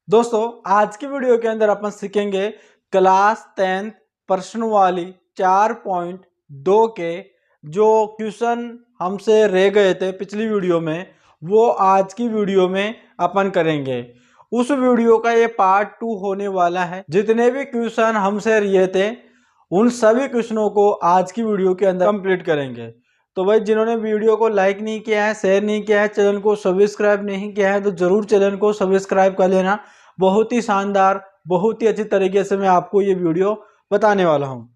दोस्तों आज की वीडियो के अंदर अपन सीखेंगे क्लास 10th प्रश्न वाली 4.2 के जो क्वेश्चन हमसे रह गए थे पिछली वीडियो में, वो आज की वीडियो में अपन करेंगे। उस वीडियो का ये पार्ट 2 होने वाला है। जितने भी क्वेश्चन हमसे रहे थे उन सभी क्वेश्चनों को आज की वीडियो के अंदर कंप्लीट करेंगे। तो भाई जिन्होंने वीडियो को लाइक नहीं किया है, शेयर नहीं किया है, चैनल को सब्सक्राइब नहीं किया है तो जरूर चैनल को सब्सक्राइब कर लेना। बहुत ही शानदार, बहुत ही अच्छी तरीके से मैं आपको ये वीडियो बताने वाला हूँ।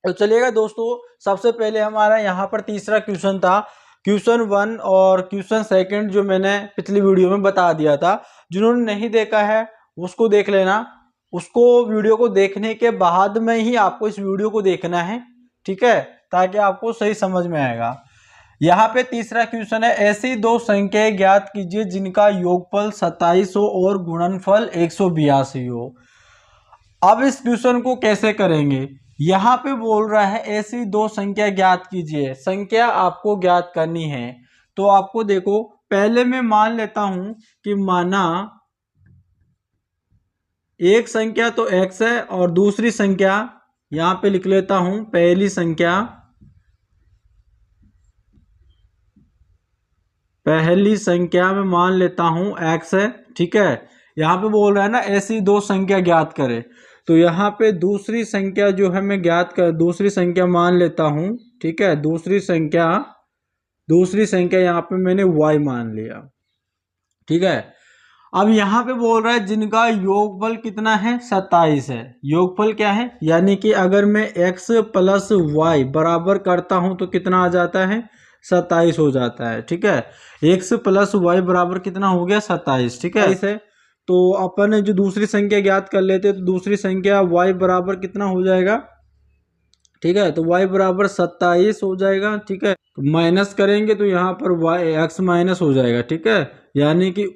तो चलिएगा दोस्तों, सबसे पहले हमारा यहाँ पर तीसरा क्वेश्चन था, क्वेश्चन 1 और क्वेश्चन सेकंड जो मैंने पिछली वीडियो में बता दिया था। जिन्होंने नहीं देखा है उसको देख लेना। उसको वीडियो को देखने के बाद में ही आपको इस वीडियो को देखना है, ठीक है, ताकि आपको सही समझ में आएगा। यहाँ पे तीसरा क्वेश्चन है, ऐसी दो संख्याएं ज्ञात कीजिए जिनका योगफल 27 हो और गुणनफल 182 हो। अब इस क्वेश्चन को कैसे करेंगे? यहाँ पे बोल रहा है ऐसी दो संख्या ज्ञात कीजिए, संख्या आपको ज्ञात करनी है। तो आपको देखो, पहले मैं मान लेता हूं कि माना एक संख्या तो x है और दूसरी संख्या यहाँ पे लिख लेता हूं, पहली संख्या में मान लेता हूं x है, ठीक है। यहाँ पे बोल रहा है ना ऐसी दो संख्या ज्ञात करे, तो यहाँ पे दूसरी संख्या जो है मैं दूसरी संख्या मान लेता हूं, ठीक है। दूसरी संख्या यहाँ पे मैंने y मान लिया, ठीक है। अब यहाँ पे बोल रहा है जिनका योगफल कितना है, 27 है। योगफल क्या है, यानी कि अगर मैं x प्लस वाई बराबर करता हूं तो कितना आ जाता है, 27 हो जाता है, ठीक है। x प्लस वाई बराबर कितना हो गया, 27, ठीक है। इसे तो अपन जो दूसरी संख्या ज्ञात कर लेते तो दूसरी संख्या y बराबर कितना हो जाएगा, ठीक है। तो y बराबर 27 हो जाएगा, ठीक है। तो माइनस करेंगे तो यहाँ पर x माइनस हो जाएगा, ठीक है। यानी कि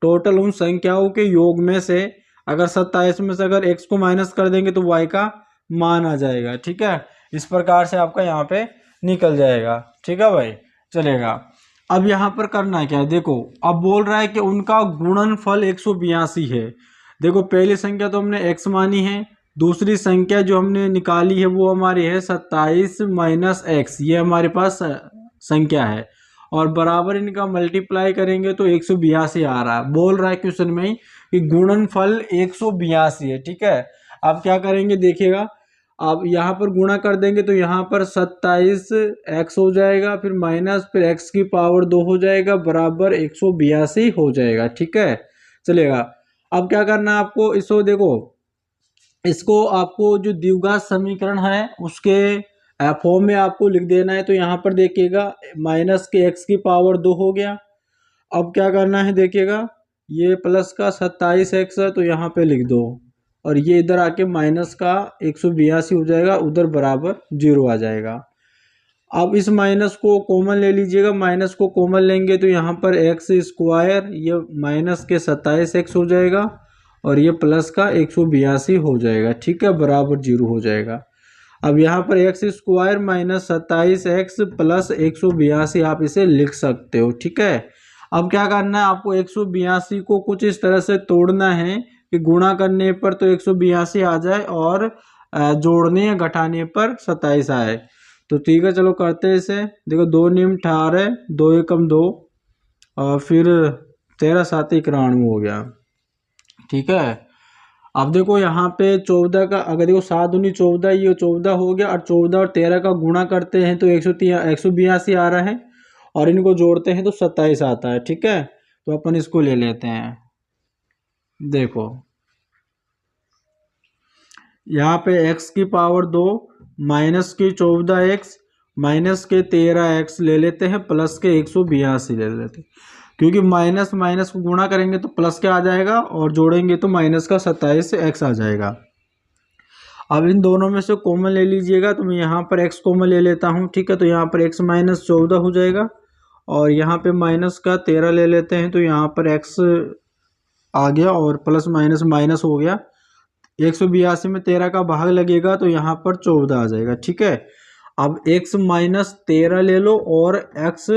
टोटल उन संख्याओं के योग में से अगर 27 में से अगर x को माइनस कर देंगे तो y का मान आ जाएगा, ठीक है। इस प्रकार से आपका यहाँ पे निकल जाएगा, ठीक है भाई, चलेगा। अब यहाँ पर करना क्या है, देखो अब बोल रहा है कि उनका गुणनफल 182 है। देखो पहली संख्या तो हमने x मानी है, दूसरी संख्या जो हमने निकाली है वो हमारी है 27 माइनस x, ये हमारे पास संख्या है, और बराबर इनका मल्टीप्लाई करेंगे तो 182 आ रहा है। बोल रहा है क्वेश्चन में कि गुणनफल 182 है, ठीक है। अब क्या करेंगे देखिएगा, अब यहाँ पर गुणा कर देंगे तो यहाँ पर 27x हो जाएगा, फिर माइनस, फिर x की पावर 2 हो जाएगा, बराबर 182 हो जाएगा, ठीक है, चलेगा। अब क्या करना है आपको, इसको देखो, इसको आपको जो द्विघात समीकरण है उसके फॉर्म में आपको लिख देना है। तो यहाँ पर देखिएगा माइनस के x की पावर 2 हो गया। अब क्या करना है देखिएगा, ये प्लस का 27x है तो यहाँ पे लिख दो, और ये इधर आके माइनस का 182 हो जाएगा, उधर बराबर 0 आ जाएगा। अब इस माइनस को कॉमन ले लीजिएगा, माइनस को कॉमन लेंगे तो यहाँ पर x स्क्वायर, ये माइनस के 27x हो जाएगा और ये प्लस का 182 हो जाएगा, ठीक है, बराबर 0 हो जाएगा। अब यहाँ पर x square minus 27x plus 182 आप इसे लिख सकते हो, ठीक है। अब क्या करना है आपको, 182 को कुछ इस तरह से तोड़ना है कि गुणा करने पर तो 182 आ जाए और जोड़ने या घटाने पर 27 आए। तो ठीक है, चलो करते हैं इसे। देखो 2 नियम 18, 2 एकम 2, और फिर 13 7 91 हो गया, ठीक है। अब देखो यहाँ पे 14 का, अगर देखो 7 दूनी 14, ये 14 हो गया, और 14 और 13 का गुणा करते हैं तो 182 आ रहा है, और इनको जोड़ते हैं तो 27 आता है, ठीक है। तो अपन इसको ले लेते हैं। देखो यहाँ पे x की पावर 2 माइनस के 14x माइनस के 13x ले लेते हैं, प्लस के 182 ले लेते हैं, क्योंकि माइनस माइनस को गुणा करेंगे तो प्लस क्या आ जाएगा और जोड़ेंगे तो माइनस का 27x आ जाएगा। अब इन दोनों में से कॉमन ले लीजिएगा, तो मैं यहाँ पर x कॉमन ले लेता हूँ, ठीक है। तो यहाँ पर x माइनस 14 हो जाएगा, और यहाँ पे माइनस का 13 ले लेते हैं, तो यहाँ पर x आ गया और प्लस माइनस माइनस हो गया। 182 में 13 का भाग लगेगा तो यहाँ पर 14 आ जाएगा, ठीक है। अब x माइनस 13 ले लो और x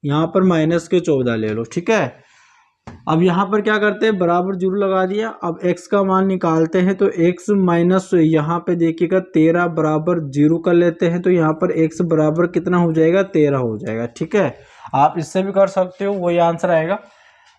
यहाँ पर माइनस के 14 ले लो, ठीक है। अब यहाँ पर क्या करते हैं, बराबर जीरो लगा दिया। अब x का मान निकालते हैं तो x माइनस यहाँ पे देखिएगा 13 बराबर जीरो कर लेते हैं, तो यहाँ पर x बराबर कितना हो जाएगा, 13 हो जाएगा। ठीक है, आप इससे भी कर सकते हो, वही आंसर आएगा।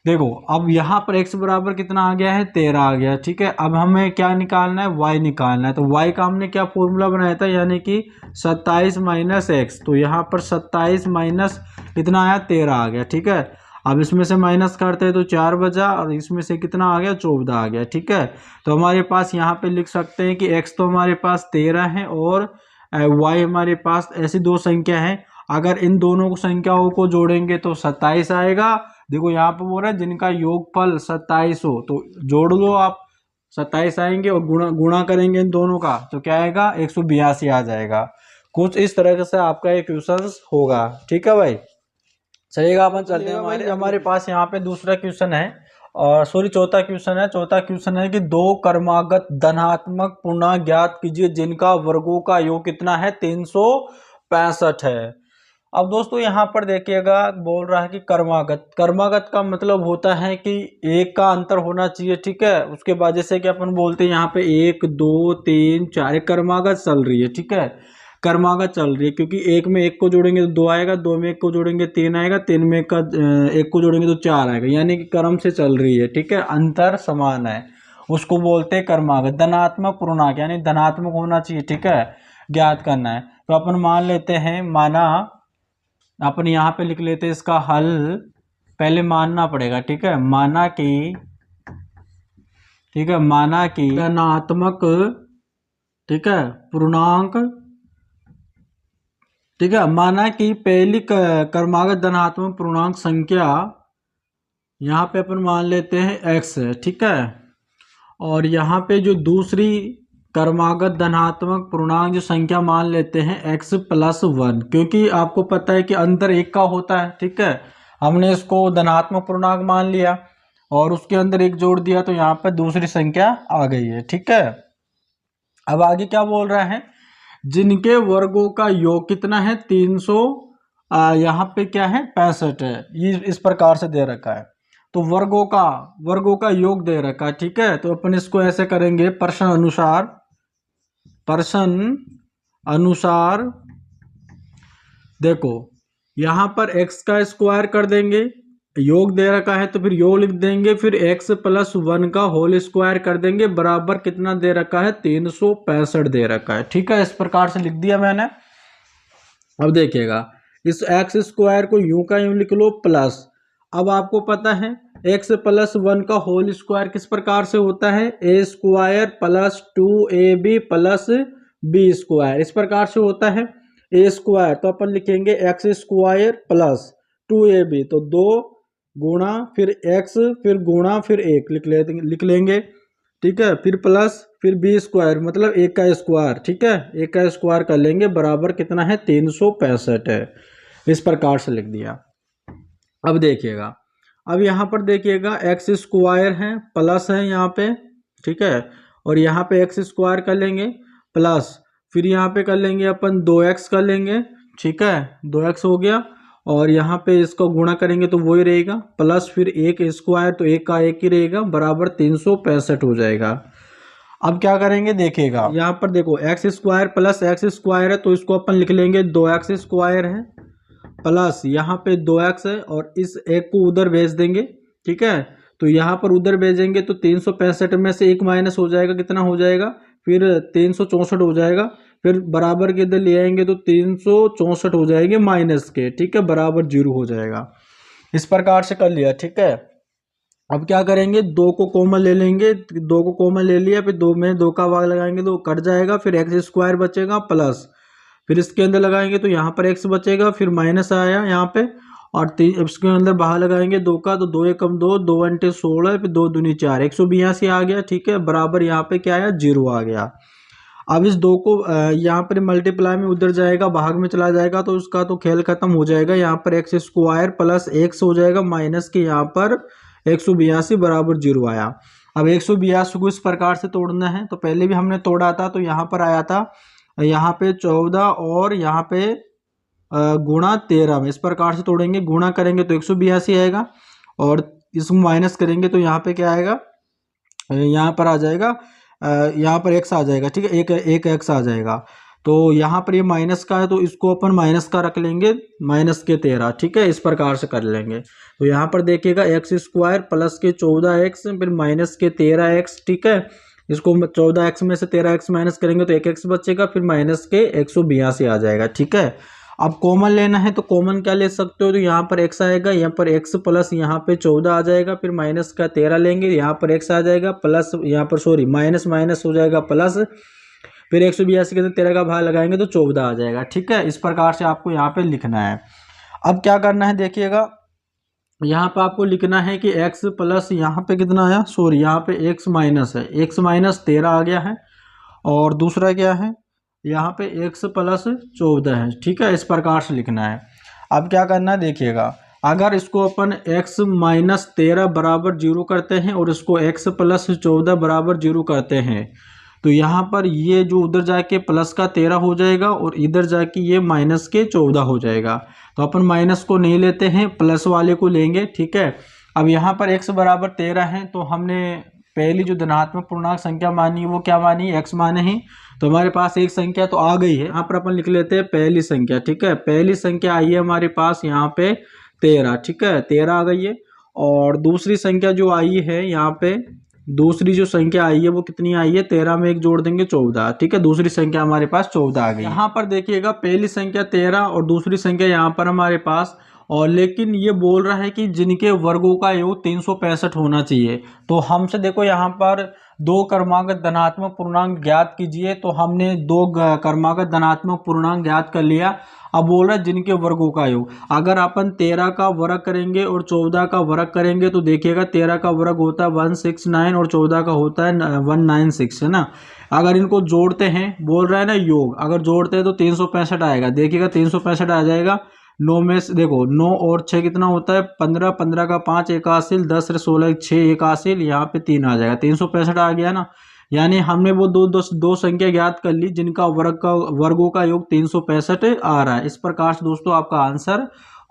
देखो अब यहाँ पर x बराबर कितना आ गया है, 13 आ गया। ठीक है, अब हमें क्या निकालना है, y निकालना है। तो y का हमने क्या फॉर्मूला बनाया था, यानी कि 27 माइनस एक्स। तो यहाँ पर 27 माइनस कितना आया, 13 आ गया। ठीक है, अब इसमें से माइनस करते हैं तो 4 बचा, और इसमें से कितना आ गया, 14 आ गया। ठीक है, तो हमारे पास यहाँ पे लिख सकते हैं कि x तो हमारे पास 13 है और y हमारे पास ऐसी दो संख्या है। अगर इन दोनों संख्याओं को जोड़ेंगे तो 27 आएगा। देखो यहाँ पे बोल रहा है जिनका योगफल 27 हो, तो जोड़ लो आप, 27 आएंगे और गुणा गुणा करेंगे इन दोनों का तो क्या आएगा, 182 आ जाएगा। कुछ इस तरह से आपका ये क्वेश्चन होगा। ठीक है भाई, चलिएगा अपन चलते हैं। हमारे पास यहाँ पे दूसरा क्वेश्चन है, और सॉरी चौथा क्वेश्चन है। चौथा क्वेश्चन है कि दो क्रमागत धनात्मक पूर्णांक ज्ञात कीजिए जिनका वर्गों का योग कितना है, 365 है। अब दोस्तों यहाँ पर देखिएगा, बोल रहा है कि क्रमागत। क्रमागत का मतलब होता है कि एक का अंतर होना चाहिए। ठीक है, उसके बाद जैसे कि अपन बोलते हैं यहाँ पे 1 2 3 4 क्रमागत चल रही है। ठीक है, क्रमागत चल रही है, क्योंकि एक में एक को जोड़ेंगे तो 2 आएगा, 2 में एक को जोड़ेंगे 3 आएगा, 3 में एक को जोड़ेंगे तो 4 आएगा, यानी कि क्रम से चल रही है। ठीक है, अंतर समान है, उसको बोलते हैं क्रमागत। धनात्मक पूर्णांक यानी धनात्मक होना चाहिए। ठीक है, ज्ञात करना है। तो अपन मान लेते हैं, माना अपन यहाँ पे लिख लेते हैं इसका हल, पहले मानना पड़ेगा। ठीक है, माना कि, ठीक है, माना कि धनात्मक, ठीक है, पूर्णांक, ठीक है, माना कि पहली क्रमागत धनात्मक पूर्णांक संख्या यहाँ पे अपन मान लेते हैं x है। ठीक है, और यहाँ पे जो दूसरी क्रमागत धनात्मक पूर्णांक जो संख्या मान लेते हैं x+1, क्योंकि आपको पता है कि अंतर एक का होता है। ठीक है, हमने इसको धनात्मक पूर्णांक मान लिया और उसके अंदर एक जोड़ दिया, तो यहाँ पे दूसरी संख्या आ गई है। ठीक है, अब आगे क्या बोल रहा है, जिनके वर्गों का योग कितना है, 300, यहाँ पे क्या है, 65 है। ये इस प्रकार से दे रखा है, तो वर्गों का योग दे रखा है। ठीक है, तो अपन इसको ऐसे करेंगे, प्रश्न अनुसार देखो यहाँ पर x का स्क्वायर कर देंगे, योग दे रखा है तो फिर योग लिख देंगे, फिर x+1 का होल स्क्वायर कर देंगे, बराबर कितना दे रखा है, 365 दे रखा है। ठीक है, इस प्रकार से लिख दिया मैंने। अब देखिएगा, इस x स्क्वायर को यूं का यूं लिख लो प्लस। अब आपको पता है x+1 का होल स्क्वायर किस प्रकार से होता है, a² + 2ab + b², इस प्रकार से होता है। a² तो अपन लिखेंगे x² + 2ab, तो 2 गुणा फिर x फिर गुणा फिर 1 लिख लेंगे। ठीक है, फिर प्लस फिर b² मतलब 1 का स्क्वायर। ठीक है, 1 का स्क्वायर कर लेंगे, बराबर कितना है, 365 है। इस प्रकार से लिख दिया। अब देखिएगा, अब यहाँ पर देखिएगा x² है, प्लस है यहाँ पे। ठीक है, और यहाँ पे x² कर लेंगे प्लस, फिर यहाँ पे कर लेंगे अपन 2x कर लेंगे। ठीक है, 2x हो गया, और यहाँ पे इसको गुणा करेंगे तो वही रहेगा, प्लस फिर 1² तो 1 का 1 ही रहेगा, बराबर 365 हो जाएगा। अब क्या करेंगे, देखिएगा यहाँ पर देखो x² + x² है, तो इसको अपन लिख लेंगे 2x² है, प्लस यहाँ पे 2x है, और इस एक को उधर भेज देंगे। ठीक है, तो यहाँ पर उधर भेजेंगे तो 365 में से 1 माइनस हो जाएगा, कितना हो जाएगा, फिर 364 हो जाएगा, फिर बराबर के इधर ले आएंगे तो 364 हो जाएंगे माइनस के। ठीक है, बराबर 0 हो जाएगा। इस प्रकार से कर लिया। ठीक है, अब क्या करेंगे, 2 को कॉमन ले लेंगे, 2 को कॉमन ले लिया, फिर 2 में 2 का भाग लगाएंगे तो कट जाएगा, फिर x² बचेगा प्लस, फिर इसके अंदर लगाएंगे तो यहाँ पर x बचेगा, फिर माइनस आया यहाँ पे, और इसके अंदर बाहर लगाएंगे 2 का, तो 2 एकम 2, 2 अंटे 16, फिर 2 दूनी 4, 182 आ गया। ठीक है, बराबर यहाँ पे क्या आया, 0 आ गया। अब इस 2 को यहाँ पर मल्टीप्लाई में उधर जाएगा, भाग में चला जाएगा, तो उसका तो खेल खत्म हो जाएगा। यहाँ पर x² + x हो जाएगा, माइनस के यहाँ पर 182 बराबर 0 आया। अब 182 को इस प्रकार से तोड़ना है, तो पहले भी हमने तोड़ा था, तो यहाँ पर आया था, यहाँ पे 14 और यहाँ पे गुणा 13 में, इस प्रकार से तोड़ेंगे, गुणा करेंगे तो 182 आएगा, और इसको माइनस करेंगे तो यहाँ पे क्या आएगा, यहाँ पर आ जाएगा, यहाँ पर एक्स आ जाएगा, ठीक है, एक एक्स आ जाएगा। तो यहाँ पर ये माइनस का है तो इसको अपन माइनस का रख लेंगे, माइनस के 13, ठीक है, इस प्रकार से कर लेंगे। तो यहाँ पर देखिएगा एक्स स्क्वायर प्लस के 14x फिर माइनस के 13x, ठीक है, इसको 14x में से 13x माइनस करेंगे तो एक एक्स बचेगा, फिर माइनस के 182 आ जाएगा, ठीक है। अब कॉमन लेना है तो कॉमन क्या ले सकते हो, तो यहाँ पर x आएगा, यहाँ पर x प्लस यहाँ पे 14 आ जाएगा, फिर माइनस का 13 लेंगे, यहाँ पर x आ जाएगा प्लस, यहाँ पर सॉरी माइनस माइनस हो जाएगा प्लस, फिर 182 के अंदर 13 का भाग लगाएंगे तो 14 आ जाएगा, ठीक है। इस प्रकार से आपको यहाँ पे लिखना है। अब क्या करना है देखिएगा, यहाँ पे आपको लिखना है कि x प्लस यहाँ पे कितना आया, सॉरी यहाँ पे x माइनस है, x माइनस 13 आ गया है, और दूसरा क्या है यहाँ पे x प्लस 14 है, ठीक है, इस प्रकार से लिखना है। अब क्या करना है देखिएगा, अगर इसको अपन x माइनस 13 बराबर 0 करते हैं और इसको x प्लस 14 बराबर 0 करते हैं तो यहाँ पर ये जो उधर जाके प्लस का 13 हो जाएगा और इधर जाके ये माइनस के 14 हो जाएगा। तो अपन माइनस को नहीं लेते हैं, प्लस वाले को लेंगे, ठीक है। अब यहाँ पर x बराबर 13 है तो हमने पहली जो धनात्मक पूर्णांक संख्या मानी है वो क्या मानी, x माने हैं, तो हमारे पास एक संख्या तो आ गई है। यहाँ पर अपन लिख लेते हैं पहली संख्या, ठीक है, पहली संख्या आई है हमारे पास यहाँ पे 13, ठीक है, 13 आ गई है। और दूसरी संख्या जो आई है यहाँ पे, दूसरी जो संख्या आई है वो कितनी आई है, 13 में एक जोड़ देंगे 14, ठीक है, दूसरी संख्या हमारे पास 14 आ गई। यहाँ पर देखिएगा पहली संख्या 13 और दूसरी संख्या यहाँ पर हमारे पास, और लेकिन ये बोल रहा है कि जिनके वर्गों का योग 365 होना चाहिए। तो हमसे देखो यहाँ पर दो क्रमागत धनात्मक पूर्णांक ज्ञात कीजिए, तो हमने दो क्रमागत धनात्मक पूर्णांक ज्ञात कर लिया। अब बोल रहा है जिनके वर्गों का योग, अगर अपन 13 का वर्ग करेंगे और 14 का वर्ग करेंगे तो देखिएगा 13 का वर्ग होता है 169 और 14 का होता है 196, है ना। अगर इनको जोड़ते हैं, बोल रहा है ना योग, अगर जोड़ते हैं तो 365 आएगा, देखिएगा 365 आ जाएगा। 9 में से देखो 9 और 6 कितना होता है 15, 15 का 5 81, 10 से 16 6 81, यहाँ पे 3 आ जाएगा, 365 आ गया ना। यानी हमने वो दो संख्या ज्ञात कर ली जिनका वर्गों का योग 365 आ रहा है। इस प्रकार से दोस्तों आपका आंसर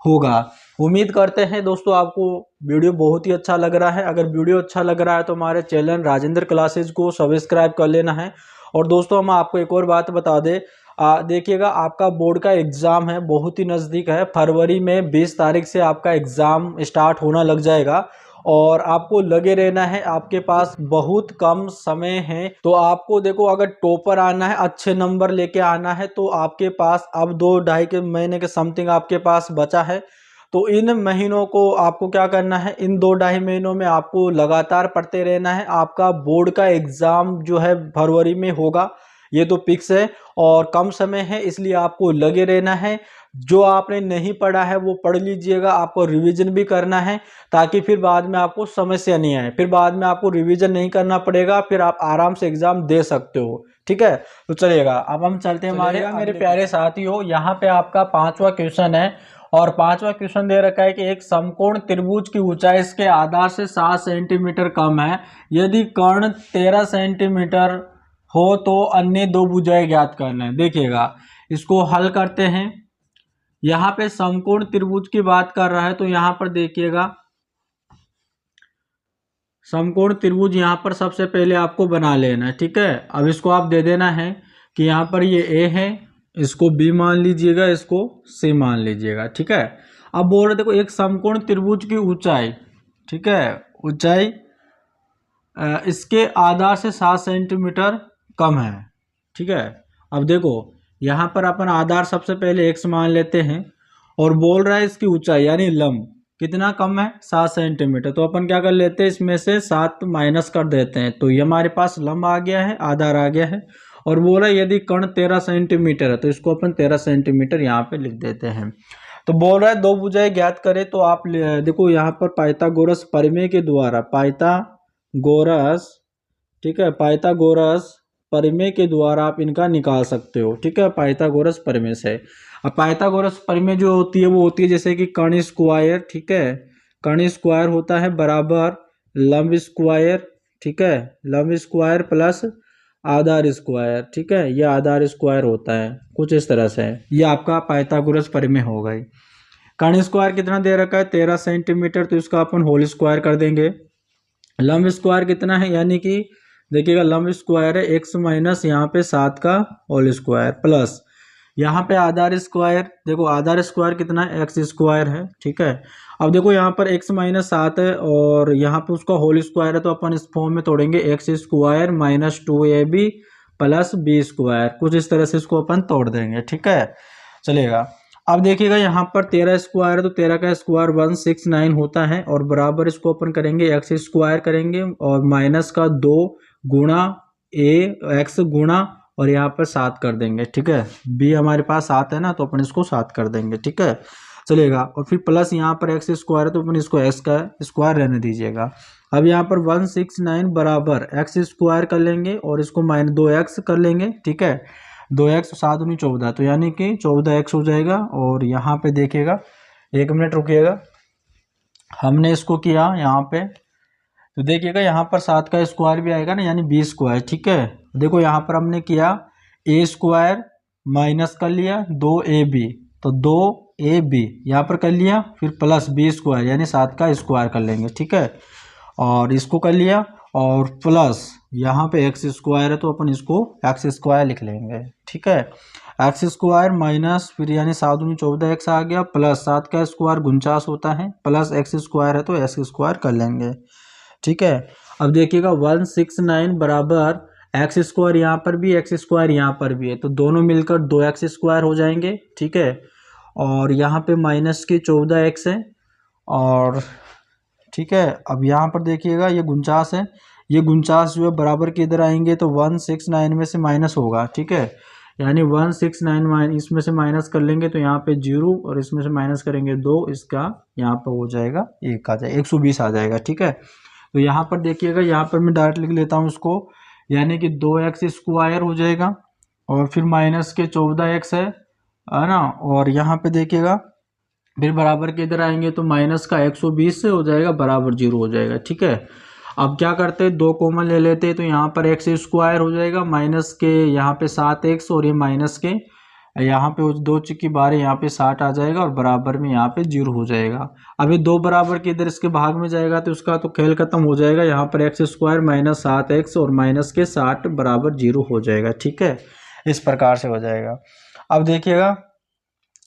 होगा। उम्मीद करते हैं दोस्तों आपको वीडियो बहुत ही अच्छा लग रहा है। अगर वीडियो अच्छा लग रहा है तो हमारे चैनल राजेंद्र क्लासेज को सब्सक्राइब कर लेना है। और दोस्तों हम आपको एक और बात बता दें, देखिएगा आपका बोर्ड का एग्ज़ाम है, बहुत ही नज़दीक है, फरवरी में 20 तारीख से आपका एग्ज़ाम स्टार्ट होना लग जाएगा और आपको लगे रहना है। आपके पास बहुत कम समय है, तो आपको देखो अगर टॉपर आना है, अच्छे नंबर लेके आना है, तो आपके पास अब 2-2.5 के महीने के समथिंग आपके पास बचा है। तो इन महीनों को आपको क्या करना है, इन 2-2.5 महीनों में आपको लगातार पढ़ते रहना है। आपका बोर्ड का एग्ज़ाम जो है फरवरी में होगा, ये तो फिक्स है, और कम समय है इसलिए आपको लगे रहना है। जो आपने नहीं पढ़ा है वो पढ़ लीजिएगा, आपको रिवीजन भी करना है ताकि फिर बाद में आपको समस्या नहीं आए, फिर बाद में आपको रिवीजन नहीं करना पड़ेगा, फिर आप आराम से एग्जाम दे सकते हो, ठीक है। तो चलिएगा अब हम चलते हैं हमारे मेरे प्यारे साथियों, यहाँ पे आपका 5वां क्वेश्चन है और 5वां क्वेश्चन दे रखा है कि एक समकोण त्रिभुज की ऊंचाई इसके आधार से 7 सेंटीमीटर कम है, यदि कर्ण 13 सेंटीमीटर हो तो अन्य दो भुजाएं ज्ञात करना है। देखिएगा इसको हल करते हैं। यहाँ पे समकोण त्रिभुज की बात कर रहा है तो यहाँ पर देखिएगा समकोण त्रिभुज यहाँ पर सबसे पहले आपको बना लेना है, ठीक है। अब इसको आप दे देना है कि यहाँ पर ये ए है, इसको बी मान लीजिएगा, इसको सी मान लीजिएगा, ठीक है। अब बोल रहे देखो एक समकोण त्रिभुज की ऊंचाई, ठीक है, ऊंचाई इसके आधार से 7 सेंटीमीटर कम है, ठीक है। अब देखो यहाँ पर अपन आधार सबसे पहले x मान लेते हैं और बोल रहा है इसकी ऊंचाई यानी लंब कितना कम है 7 सेंटीमीटर। तो अपन क्या कर लेते हैं, इसमें से 7 माइनस कर देते हैं, तो ये हमारे पास लंब आ गया है, आधार आ गया है। और बोल रहा है यदि कर्ण 13 सेंटीमीटर है तो इसको अपन 13 सेंटीमीटर यहाँ पे लिख देते हैं। तो बोल रहा है दो भुजाएं ज्ञात करें, तो आप देखो यहाँ पर पाइथागोरस प्रमेय के द्वारा, पाइथागोरस, ठीक है, पाइथागोरस प्रमेय के द्वारा आप इनका निकाल सकते हो, ठीक है, पाइथागोरस प्रमेय से। अब पाइथागोरस प्रमेय जो होती है वो होती है जैसे कि कर्ण स्क्वायर, ठीक है, कर्ण स्क्वायर होता है बराबर लंब स्क्वायर, ठीक है, लंब स्क्वायर प्लस आधार स्क्वायर, ठीक है, ये आधार स्क्वायर होता है कुछ इस तरह से, ये आपका पाइथागोरस प्रमेय हो गई। कर्ण स्क्वायर कितना दे रखा है 13 सेंटीमीटर, तो इसका अपन होल स्क्वायर कर देंगे। लंब स्क्वायर कितना है, यानी कि देखिएगा लंब स्क्वायर है x माइनस यहाँ पे 7 का होल स्क्वायर प्लस यहाँ पे आधार स्क्वायर, देखो आधार स्क्वायर कितना है एक्स स्क्वायर है, ठीक है। अब देखो यहाँ पर x माइनस 7 है और यहाँ पे उसका होल स्क्वायर है, तो अपन इस फॉर्म में तोड़ेंगे x square minus 2ab plus b square, कुछ इस तरह से इसको अपन तोड़ देंगे, ठीक है, चलेगा। अब देखिएगा यहाँ पर 13 स्क्वायर है, तो 13 का स्क्वायर 169 होता है और बराबर इसको अपन करेंगे एक्स स्क्वायर करेंगे और माइनस का 2 गुणा ए एक्स गुणा और यहाँ पर 7 कर देंगे, ठीक है। बी हमारे पास 7 है ना, तो अपन इसको 7 कर देंगे, ठीक है, चलेगा। और फिर प्लस यहाँ पर एक्स स्क्वायर है, तो अपन इसको एक्स का स्क्वायर रहने दीजिएगा। अब यहाँ पर 169 बराबर एक्स स्क्वायर कर लेंगे और इसको माइनस 2x कर लेंगे, ठीक है। 2x 7 दूनी 14, तो यानी कि 14x हो जाएगा। और यहाँ पे देखिएगा, 1 मिनट रुकिएगा, हमने इसको किया यहाँ पे, तो देखिएगा यहाँ पर 7 का स्क्वायर भी आएगा ना, यानी बी स्क्वायर, ठीक है। देखो यहाँ पर हमने किया ए स्क्वायर माइनस कर लिया 2ab, तो 2ab यहाँ पर कर लिया, फिर प्लस बी स्क्वायर यानी 7 का स्क्वायर कर लेंगे, ठीक है। और इसको कर लिया और प्लस यहाँ पे एक्स स्क्वायर है, तो अपन इसको एक्स स्क्वायर लिख लेंगे, ठीक है। एक्स स्क्वायर माइनस फिर यानी 7 दूनी 14x आ गया, प्लस 7 का स्क्वायर 49 होता है, प्लस एक्स स्क्वायर है तो एक्स स्क्वायर कर लेंगे, ठीक है। अब देखिएगा 169 बराबर एक्स स्क्वायर यहाँ पर भी एक्स स्क्वायर यहाँ पर भी है, तो दोनों मिलकर 2x स्क्वायर हो जाएंगे, ठीक है। और यहाँ पे माइनस के 14x है और ठीक है। अब यहाँ पर देखिएगा ये 49 है, ये 49 जो है बराबर के इधर आएंगे तो 169 में से माइनस होगा, ठीक है। यानी 169 इसमें से माइनस कर लेंगे तो यहाँ पे 0 और इसमें से माइनस करेंगे 2, इसका यहाँ पर हो जाएगा 1 आ जाएगा, 120 आ जाएगा, ठीक है। तो यहाँ पर देखिएगा, यहाँ पर मैं डायरेक्ट लिख लेता हूँ इसको, यानी कि 2x स्क्वायर हो जाएगा और फिर माइनस के 14x है ना। और यहाँ पे देखिएगा फिर बराबर के इधर आएंगे तो माइनस का 120 से हो जाएगा बराबर 0 हो जाएगा, ठीक है। अब क्या करते हैं, 2 कॉमन ले लेते हैं, तो यहाँ पर एक्स स्क्वायर हो जाएगा माइनस के यहाँ पे 7x और ये माइनस के यहाँ पे 2 चिक्की 12, यहाँ पे 60 आ जाएगा और बराबर में यहाँ पे 0 हो जाएगा। अब ये 2 बराबर के इधर इसके भाग में जाएगा तो उसका तो खेल खत्म हो जाएगा। यहाँ पर एक्स स्क्वायर माइनस 7x और माइनस के 60 बराबर 0 हो जाएगा, ठीक है, इस प्रकार से हो जाएगा। अब देखिएगा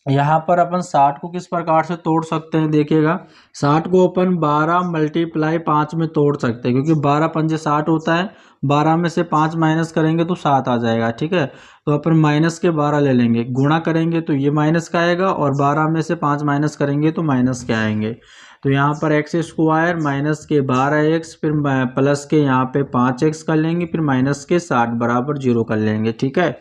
यहाँ पर अपन 60 को किस प्रकार से तोड़ सकते हैं, देखिएगा 60 को अपन 12 मल्टीप्लाई 5 में तोड़ सकते हैं, क्योंकि 12 पंजे 60 होता है, 12 में से 5 माइनस करेंगे तो 7 आ जाएगा, ठीक है। तो अपन माइनस के 12 ले लेंगे, गुणा करेंगे तो ये माइनस का आएगा और 12 में से 5 माइनस करेंगे तो माइनस के आएंगे। तो यहाँ पर एक्स स्क्वायर माइनस के 12x फिर प्लस के यहाँ पे 5x कर लेंगे, फिर माइनस के 60 बराबर 0 कर लेंगे, ठीक है।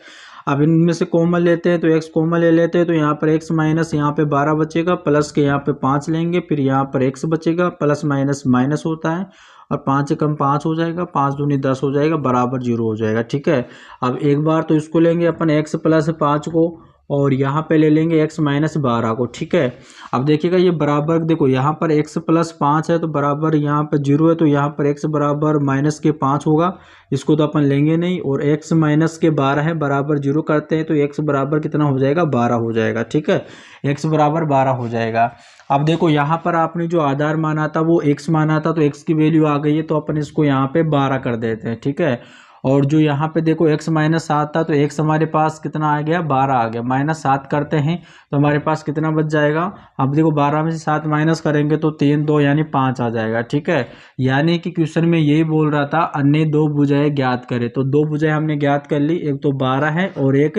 अब इनमें से कॉमन लेते हैं तो x कॉमन ले लेते हैं, तो यहाँ पर x माइनस यहाँ पे 12 बचेगा, प्लस के यहाँ पे 5 लेंगे, फिर यहाँ पर x बचेगा, प्लस माइनस माइनस होता है और 5 से कम 5 हो जाएगा, 5 दूनी 10 हो जाएगा, बराबर 0 हो जाएगा, ठीक है। अब एक बार तो इसको लेंगे अपन x प्लस 5 को और यहाँ पे ले लेंगे x माइनस 12 को, ठीक है। अब देखिएगा ये बराबर, देखो यहाँ पर x प्लस 5 है तो बराबर यहाँ पर 0 है, तो यहाँ पर x बराबर माइनस के 5 होगा, इसको तो अपन लेंगे नहीं। और x माइनस के 12 है बराबर 0 करते हैं तो x बराबर कितना हो जाएगा, 12 हो जाएगा, ठीक है, x बराबर 12 हो जाएगा। अब देखो यहाँ पर आपने जो आधार माना था वो x माना था, तो x की वैल्यू आ गई है, तो अपन इसको यहाँ पे 12 कर देते हैं, ठीक है। और जो यहाँ पे देखो x माइनस 7 था तो x हमारे पास कितना आ गया, 12 आ गया, माइनस 7 करते हैं तो हमारे पास कितना बच जाएगा। अब देखो 12 में से 7 माइनस करेंगे तो 3 2 यानी 5 आ जाएगा, ठीक है। यानी कि क्वेश्चन में यही बोल रहा था अन्य 2 भुजाएं ज्ञात करें, तो 2 भुजाएं हमने ज्ञात कर ली, एक तो 12 है और एक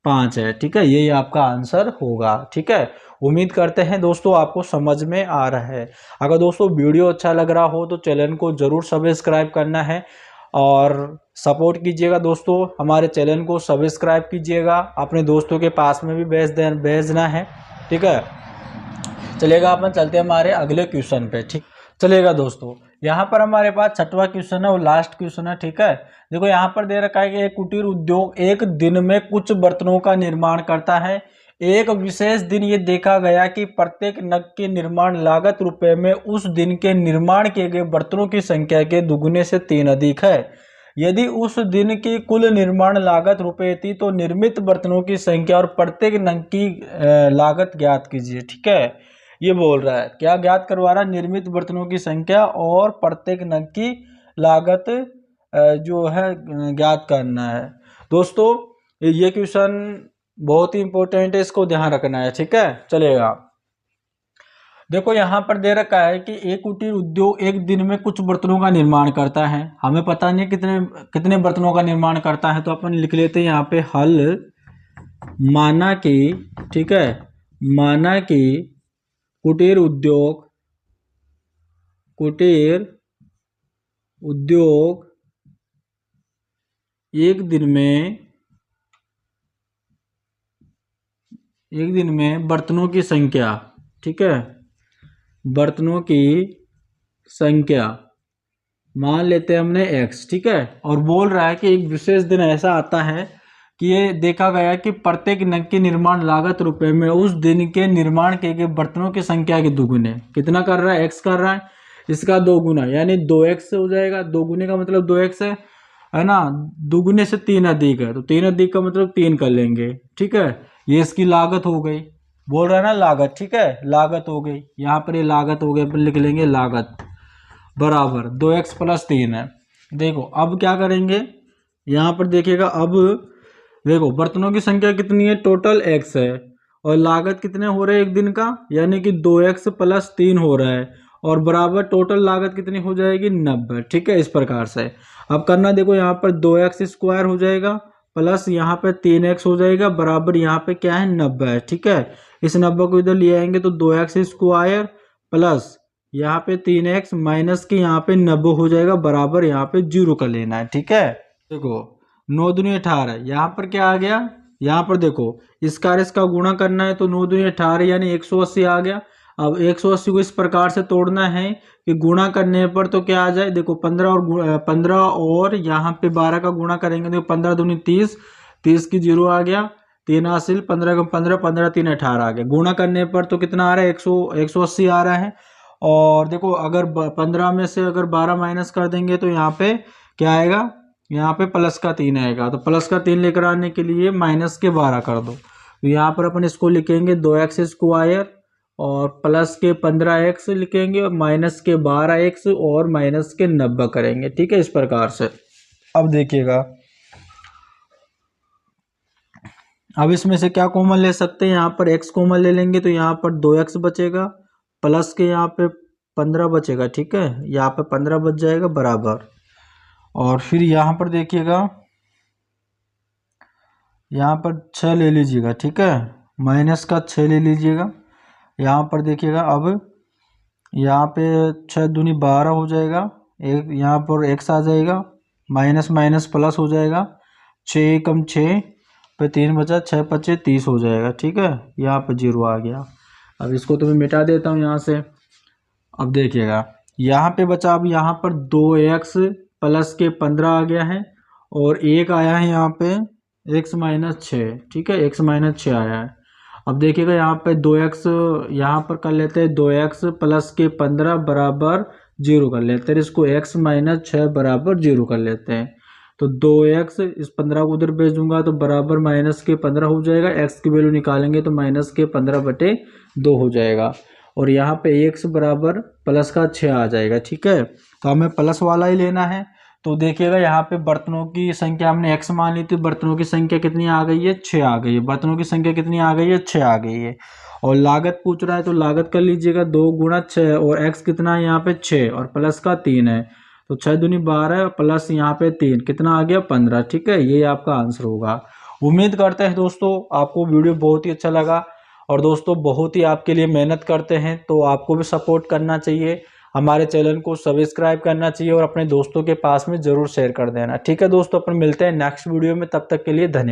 5 है, ठीक है, यही आपका आंसर होगा, ठीक है। उम्मीद करते हैं दोस्तों आपको समझ में आ रहा है। अगर दोस्तों वीडियो अच्छा लग रहा हो तो चैनल को जरूर सब्सक्राइब करना है और सपोर्ट कीजिएगा दोस्तों, हमारे चैनल को सब्सक्राइब कीजिएगा, अपने दोस्तों के पास में भी भेजना है, ठीक है। चलेगा, अपन चलते हैं हमारे अगले क्वेश्चन पे, ठीक चलेगा दोस्तों। यहाँ पर हमारे पास 6वां क्वेश्चन है और लास्ट क्वेश्चन है, ठीक है। देखो यहाँ पर दे रखा है कि एक कुटीर उद्योग एक दिन में कुछ बर्तनों का निर्माण करता है। एक विशेष दिन ये देखा गया कि प्रत्येक नग की निर्माण लागत रुपए में उस दिन के निर्माण किए गए बर्तनों की संख्या के दुगुने से 3 अधिक है। यदि उस दिन की कुल निर्माण लागत रुपए थी तो निर्मित बर्तनों की संख्या और प्रत्येक नग की लागत ज्ञात कीजिए, ठीक है। ये बोल रहा है क्या ज्ञात करवा रहा है, निर्मित बर्तनों की संख्या और प्रत्येक नग की लागत जो है ज्ञात करना है। दोस्तों ये क्वेश्चन बहुत ही इंपॉर्टेंट है, इसको ध्यान रखना है, ठीक है, चलेगा। देखो यहाँ पर दे रखा है कि एक कुटीर उद्योग एक दिन में कुछ बर्तनों का निर्माण करता है। हमें पता नहीं कितने कितने बर्तनों का निर्माण करता है, तो अपन लिख लेते हैं यहाँ पे हल माना कि, ठीक है, माना कि कुटीर उद्योग एक दिन में बर्तनों की संख्या, ठीक है, बर्तनों की संख्या मान लेते हैं हमने x, ठीक है, और बोल रहा है कि एक विशेष दिन ऐसा आता है कि ये देखा गया कि प्रत्येक नग की निर्माण लागत रुपए में उस दिन के निर्माण किए गए बर्तनों की संख्या के दुगुने, कितना कर रहा है, x कर रहा है, इसका 2 गुना यानी 2x हो जाएगा। 2 गुने का मतलब 2x है ना, दुगुने से 3 अधिक है, तो 3 अधिक का मतलब 3 कर लेंगे, ठीक है। ये इसकी लागत हो गई, बोल रहा है ना लागत, ठीक है, लागत हो गई, यहाँ पर ये लागत हो गई, अपन लिख लेंगे लागत बराबर 2x + 3 है। देखो अब क्या करेंगे, यहाँ पर देखिएगा, अब देखो बर्तनों की संख्या कितनी है, टोटल x है, और लागत कितने हो रहे हैं एक दिन का, यानी कि 2x + 3 हो रहा है, और बराबर टोटल लागत कितनी हो जाएगी 90, ठीक है, इस प्रकार से। अब करना, देखो यहाँ पर 2x² हो जाएगा प्लस यहाँ पे 3x हो जाएगा बराबर यहाँ पे क्या है 90 है, ठीक है। इस 90 को इधर ले आएंगे तो 2x² प्लस यहाँ पे 3x माइनस के यहाँ पे 90 हो जाएगा बराबर यहाँ पे 0 कर लेना है, ठीक है। देखो 9 दूनी 18, यहाँ पर क्या आ गया, यहाँ पर देखो इसका गुणा करना है तो 9 दूनी 18 यानी 180 आ गया। अब 180 को इस प्रकार से तोड़ना है कि गुणा करने पर तो क्या आ जाए, देखो 15 और यहाँ पे 12 का गुणा करेंगे, देखो 15 दूनी 30, 30 की 0 आ गया, 3 हासिल, 15 का 15, 15 3 18 आ गया। गुणा करने पर तो कितना आ रहा है, 180 आ रहा है। और देखो अगर 15 में से अगर 12 माइनस कर देंगे तो यहाँ पे क्या आएगा, यहाँ पे +3 आएगा, तो +3 लेकर आने के लिए -12 कर दो, तो यहाँ पर अपन इसको लिखेंगे 2x² और +15x लिखेंगे और -12x और -90 करेंगे, ठीक है, इस प्रकार से। अब देखिएगा, अब इसमें से क्या कॉमन ले सकते हैं, यहाँ पर x कॉमन ले लेंगे तो यहाँ पर 2x बचेगा प्लस के यहाँ पे 15 बचेगा, ठीक है, यहाँ पे 15 बच जाएगा बराबर। और फिर यहाँ पर देखिएगा, यहाँ पर 6 ले लीजिएगा, ठीक है, माइनस का 6 ले लीजिएगा। यहाँ पर देखिएगा, अब यहाँ पे 6 दूनी 12 हो जाएगा, एक यहाँ पर x आ जाएगा, माइनस माइनस प्लस हो जाएगा, 6 कम 6 पे 3 बचा, 6 5 30 हो जाएगा, ठीक है, यहाँ पे 0 आ गया। अब इसको तो मैं मिटा देता हूँ यहाँ से। अब देखिएगा यहाँ पे बचा, अब यहाँ पर 2x प्लस के 15 आ गया है और 1 आया है यहाँ पे x - 6, ठीक है, x - 6 आया है। अब देखिएगा यहाँ पे 2x यहाँ पर कर लेते हैं, 2x प्लस के 15 बराबर 0 कर लेते हैं, इसको x - 6 बराबर 0 कर लेते हैं। तो 2x इस 15 को उधर भेज दूंगा तो बराबर -15 हो जाएगा, x की वैल्यू निकालेंगे तो -15/2 हो जाएगा, और यहाँ पे x बराबर +6 आ जाएगा, ठीक है। तो हमें प्लस वाला ही लेना है। तो देखिएगा यहाँ पे बर्तनों की संख्या हमने x मान ली थी, बर्तनों की संख्या कितनी आ गई है, 6 आ गई है, बर्तनों की संख्या कितनी आ गई है, 6 आ गई है। और लागत पूछ रहा है तो लागत कर लीजिएगा 2 × 6 और x कितना है यहाँ पे 6 और प्लस का 3 है, तो 6 दूनी 12 प्लस यहाँ पे 3 कितना आ गया 15, ठीक है, ये आपका आंसर होगा। उम्मीद करते हैं दोस्तों आपको वीडियो बहुत ही अच्छा लगा, और दोस्तों बहुत ही आपके लिए मेहनत करते हैं, तो आपको भी सपोर्ट करना चाहिए, हमारे चैनल को सब्सक्राइब करना चाहिए और अपने दोस्तों के पास में ज़रूर शेयर कर देना, ठीक है दोस्तों। अपन मिलते हैं नेक्स्ट वीडियो में, तब तक के लिए धन्यवाद।